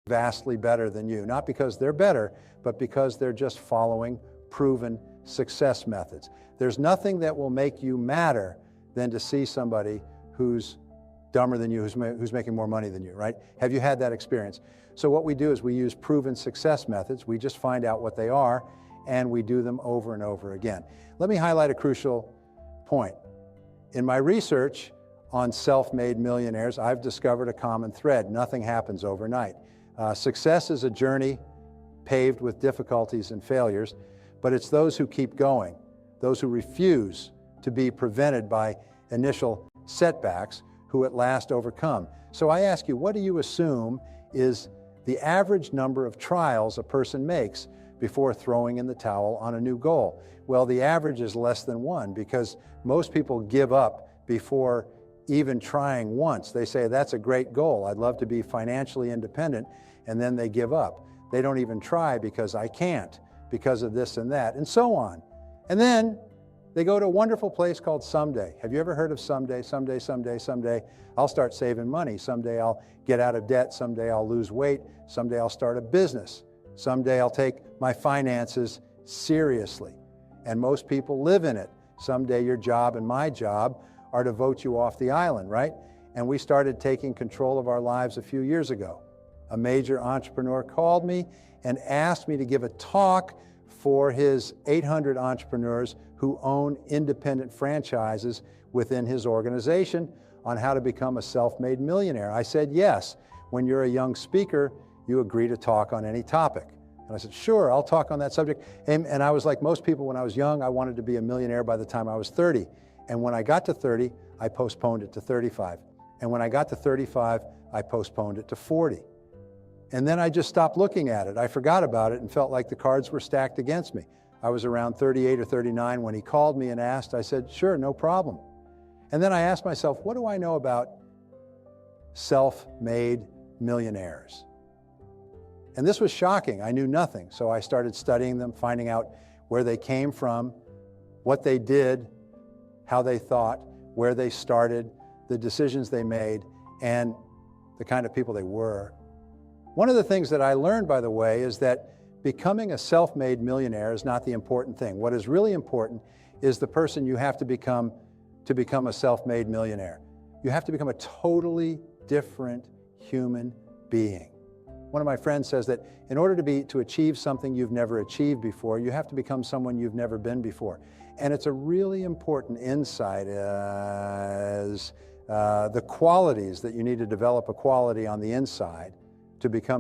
vastly better than you, not because they're better, but because they're just following proven success methods. There's nothing that will make you madder than to see somebody who's dumber than you, who's making more money than you, right? Have you had that experience? So what we do is we use proven success methods. We just find out what they are, and we do them over and over again. Let me highlight a crucial point. In my research on self-made millionaires, I've discovered a common thread. Nothing happens overnight. Success is a journey paved with difficulties and failures, but it's those who keep going, those who refuse to be prevented by initial setbacks, who at last overcome. So I ask you, what do you assume is the average number of trials a person makes before throwing in the towel on a new goal? Well, the average is less than one, because most people give up before even trying once. They say, that's a great goal, I'd love to be financially independent, and then they give up. They don't even try because I can't, because of this and that, and so on. And then they go to a wonderful place called someday. Have you ever heard of someday? Someday, someday, someday, I'll start saving money. Someday I'll get out of debt. Someday I'll lose weight. Someday I'll start a business. Someday I'll take my finances seriously. And most people live in it. Someday your job and my job are to vote you off the island, right? And we started taking control of our lives a few years ago. A major entrepreneur called me and asked me to give a talk for his 800 entrepreneurs who own independent franchises within his organization on how to become a self-made millionaire. I said, yes. When you're a young speaker, you agree to talk on any topic. And I said, sure, I'll talk on that subject. And I was like most people when I was young, I wanted to be a millionaire by the time I was 30. And when I got to 30, I postponed it to 35. And when I got to 35, I postponed it to 40. And then I just stopped looking at it. I forgot about it and felt like the cards were stacked against me. I was around 38 or 39 when he called me and asked. I said, sure, no problem. And then I asked myself, what do I know about self-made millionaires? And this was shocking. I knew nothing. So I started studying them, finding out where they came from, what they did, how they thought, where they started, the decisions they made, and the kind of people they were. One of the things that I learned, by the way, is that becoming a self-made millionaire is not the important thing. What is really important is the person you have to become a self-made millionaire. You have to become a totally different human being. One of my friends says that in order to achieve something you've never achieved before, you have to become someone you've never been before. And it's a really important insight as the qualities that you need to develop a quality on the inside to become